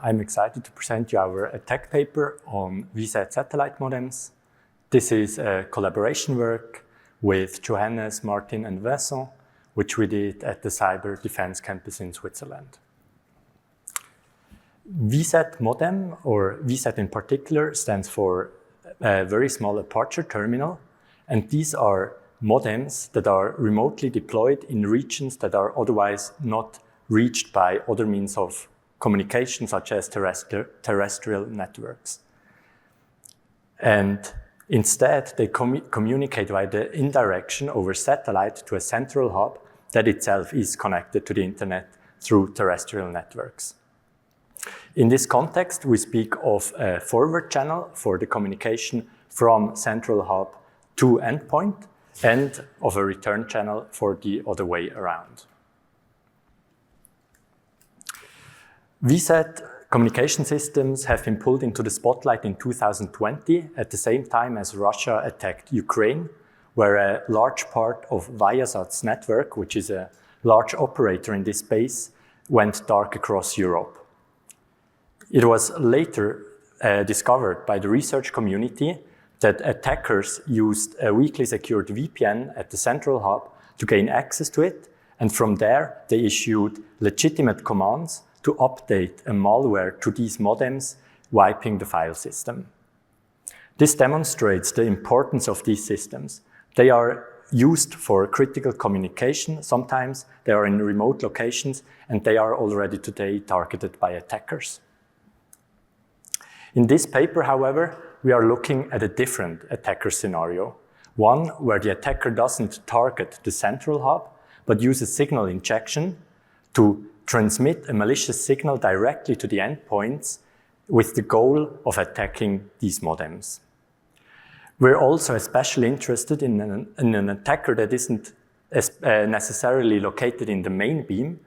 I'm excited to present you our attack paper on VSAT satellite modems. This is a collaboration work with Johannes, Martin and Vincent, which we did at the Cyber Defense Campus in Switzerland. VSAT modem, or VSAT in particular, stands for Very Small Aperture Terminal, and these are modems that are remotely deployed in regions that are otherwise not reached by other means of communication, such as terrestrial networks. And instead, they communicate via the indirection over satellite to a central hub that itself is connected to the internet through terrestrial networks. In this context, we speak of a forward channel for the communication from central hub to endpoint, and of a return channel for the other way around. VSAT communication systems have been pulled into the spotlight in 2020 at the same time as Russia attacked Ukraine, where a large part of VSAT's network, which is a large operator in this space, went dark across Europe. It was later discovered by the research community that attackers used a weakly secured VPN at the central hub to gain access to it, and from there they issued legitimate commands to update a malware to these modems, wiping the file system. This demonstrates the importance of these systems. They are used for critical communication. Sometimes they are in remote locations, and they are already today targeted by attackers. In this paper, however, we are looking at a different attacker scenario, one where the attacker doesn't target the central hub, but uses signal injection to transmit a malicious signal directly to the endpoints with the goal of attacking these modems. We're also especially interested in an attacker that isn't necessarily located in the main beam.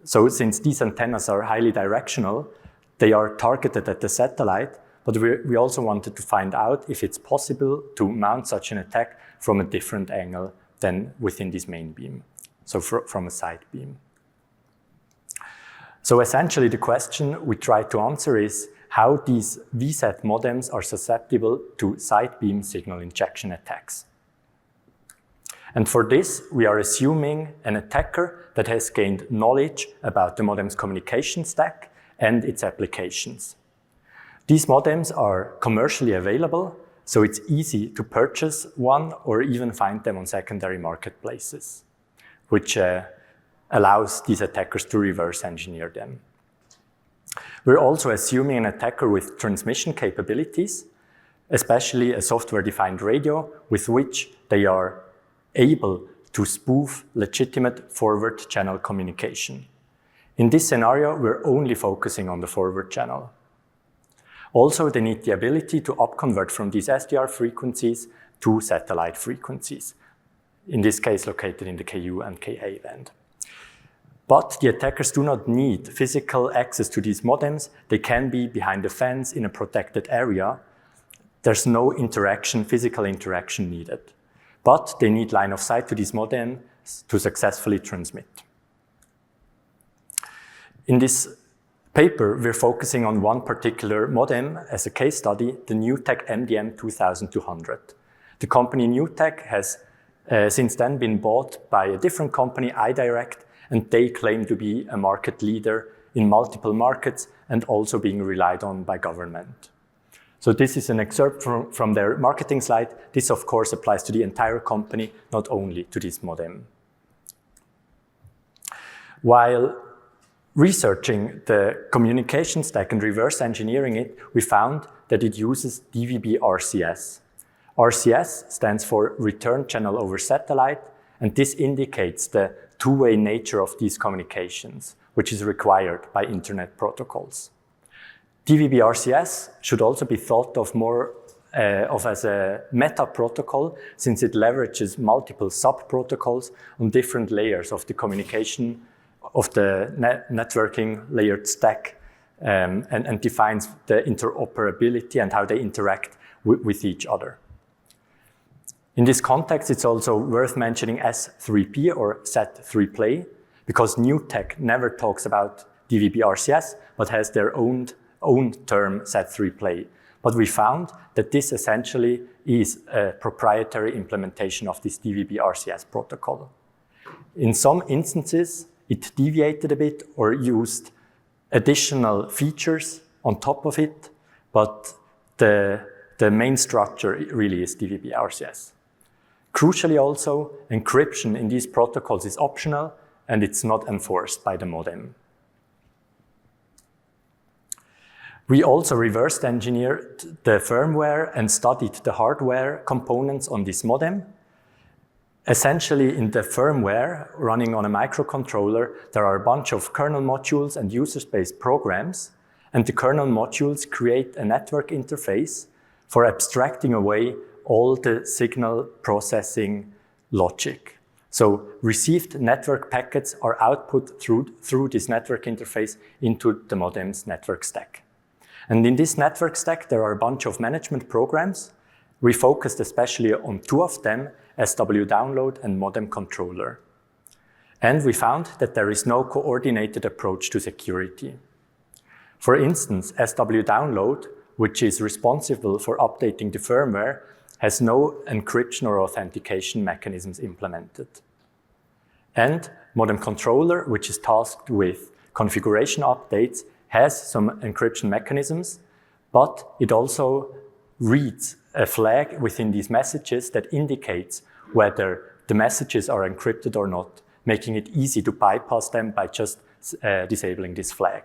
So since these antennas are highly directional, they are targeted at the satellite, but we also wanted to find out if it's possible to mount such an attack from a different angle than within this main beam, so from a side beam. So essentially the question we try to answer is how these VSAT modems are susceptible to side beam signal injection attacks. And for this, we are assuming an attacker that has gained knowledge about the modem's communication stack and its applications. These modems are commercially available, so it's easy to purchase one or even find them on secondary marketplaces, which allows these attackers to reverse engineer them. We're also assuming an attacker with transmission capabilities, especially a software-defined radio with which they are able to spoof legitimate forward channel communication. In this scenario, we're only focusing on the forward channel. Also, they need the ability to upconvert from these SDR frequencies to satellite frequencies, in this case located in the Ku and Ka band. But the attackers do not need physical access to these modems. They can be behind the fence in a protected area. There's no physical interaction needed. But they need line of sight to these modems to successfully transmit. In this paper, we're focusing on one particular modem as a case study, the NewTek MDM 2200. The company NewTek has since then been bought by a different company, iDirect, and they claim to be a market leader in multiple markets and also being relied on by government. So this is an excerpt from their marketing slide. This, of course, applies to the entire company, not only to this modem. While researching the communication stack and reverse engineering it, we found that it uses DVB RCS. RCS stands for Return Channel over Satellite, and this indicates the two-way nature of these communications, which is required by internet protocols. DVB RCS should also be thought of more as a meta protocol, since it leverages multiple sub-protocols on different layers of the communication of the networking layered stack and defines the interoperability and how they interact with each other. In this context, it's also worth mentioning S3P or Set3Play, because NewTek never talks about DVB-RCS, but has their own term set3 play. But we found that this essentially is a proprietary implementation of this DVB-RCS protocol. In some instances, it deviated a bit or used additional features on top of it, but the main structure really is DVB-RCS. Crucially also, encryption in these protocols is optional and it's not enforced by the modem. We also reverse engineered the firmware and studied the hardware components on this modem. Essentially, in the firmware running on a microcontroller, there are a bunch of kernel modules and user space programs, and the kernel modules create a network interface for abstracting away all the signal processing logic. So received network packets are output through this network interface into the modem's network stack. And in this network stack, there are a bunch of management programs. We focused especially on two of them, SW download and modem controller. And we found that there is no coordinated approach to security. For instance, SW download, which is responsible for updating the firmware, has no encryption or authentication mechanisms implemented. And modem controller, which is tasked with configuration updates, has some encryption mechanisms, but it also reads a flag within these messages that indicates whether the messages are encrypted or not, making it easy to bypass them by just disabling this flag.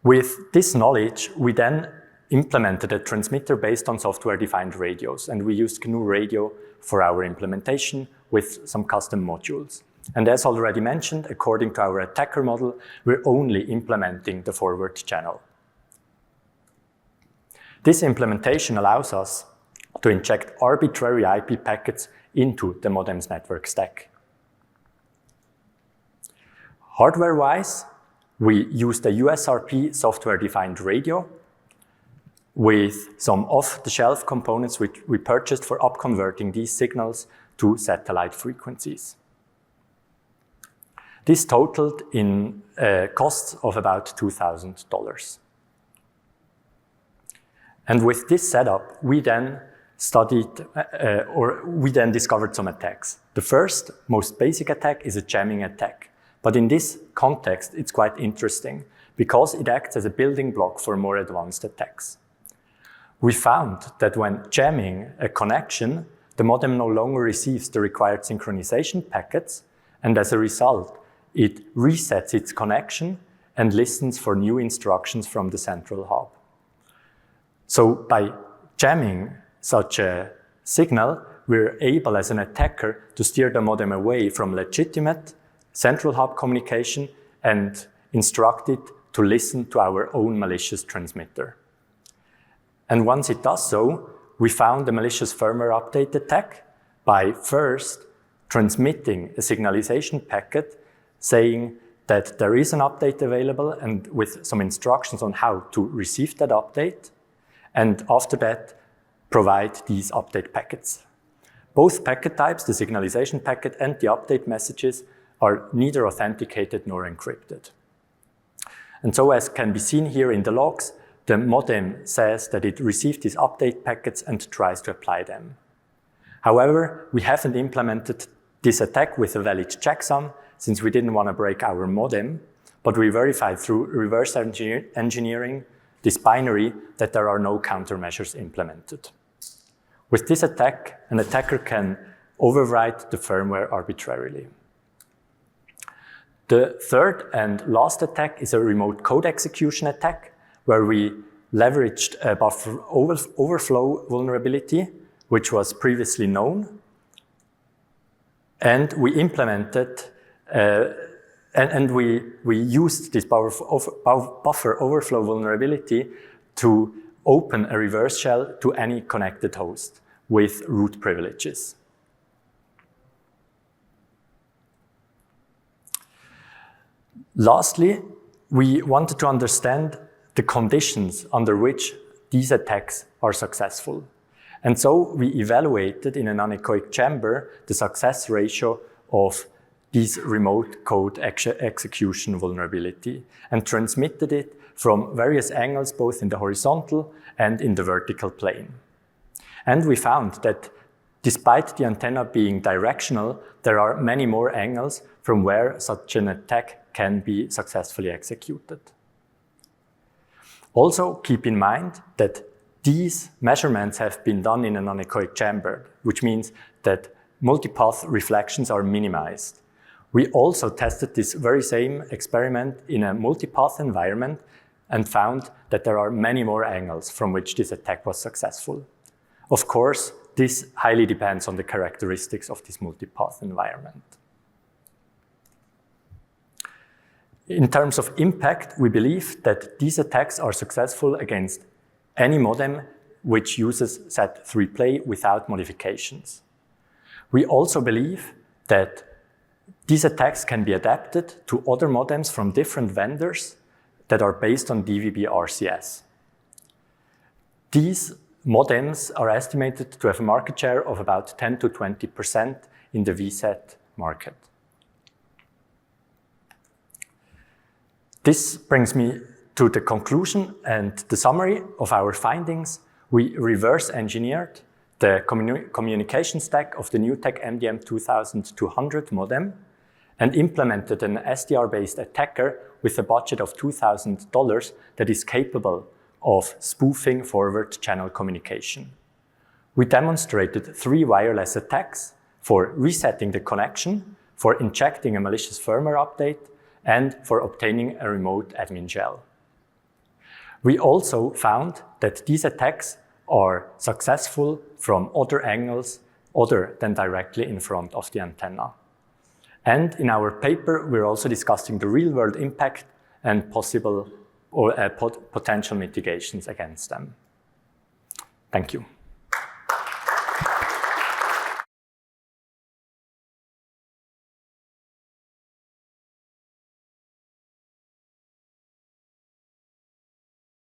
With this knowledge, we then implemented a transmitter based on software-defined radios, and we used GNU Radio for our implementation with some custom modules. And as already mentioned, according to our attacker model, we're only implementing the forward channel. This implementation allows us to inject arbitrary IP packets into the modem's network stack. Hardware-wise, we used a USRP software-defined radio with some off-the-shelf components which we purchased for upconverting these signals to satellite frequencies. This totaled in costs of about $2,000. And with this setup, we then discovered some attacks. The first, most basic attack is a jamming attack. But in this context, it's quite interesting because it acts as a building block for more advanced attacks. We found that when jamming a connection, the modem no longer receives the required synchronization packets, and as a result, it resets its connection and listens for new instructions from the central hub. So by jamming such a signal, we're able as an attacker to steer the modem away from legitimate central hub communication and instruct it to listen to our own malicious transmitter. And once it does so, we found a malicious firmware update attack by first transmitting a signalization packet saying that there is an update available and with some instructions on how to receive that update, and after that, provide these update packets. Both packet types, the signalization packet and the update messages, are neither authenticated nor encrypted. And so as can be seen here in the logs, the modem says that it received these update packets and tries to apply them. However, we haven't implemented this attack with a valid checksum since we didn't want to break our modem, but we verified through reverse engineering this binary that there are no countermeasures implemented. With this attack, an attacker can overwrite the firmware arbitrarily. The third and last attack is a remote code execution attack, where we leveraged a buffer overflow vulnerability, which was previously known, and we implemented we used this buffer overflow vulnerability to open a reverse shell to any connected host with root privileges. Lastly, we wanted to understand the conditions under which these attacks are successful. And so we evaluated in an anechoic chamber the success ratio of this remote code execution vulnerability and transmitted it from various angles, both in the horizontal and in the vertical plane. And we found that despite the antenna being directional, there are many more angles from where such an attack can be successfully executed. Also, keep in mind that these measurements have been done in an anechoic chamber, which means that multipath reflections are minimized. We also tested this very same experiment in a multipath environment and found that there are many more angles from which this attack was successful. Of course, this highly depends on the characteristics of this multipath environment. In terms of impact, we believe that these attacks are successful against any modem which uses SAT3 play without modifications. We also believe that these attacks can be adapted to other modems from different vendors that are based on DVB RCS. These modems are estimated to have a market share of about 10 to 20% in the VSAT market. This brings me to the conclusion and the summary of our findings. We reverse engineered the communication stack of the NewTek MDM 2200 modem and implemented an SDR-based attacker with a budget of $2,000 that is capable of spoofing forward channel communication. We demonstrated 3 wireless attacks for resetting the connection, for injecting a malicious firmware update, and for obtaining a remote admin shell. We also found that these attacks are successful from other angles other than directly in front of the antenna. And in our paper, we're also discussing the real-world impact and possible or potential mitigations against them. Thank you.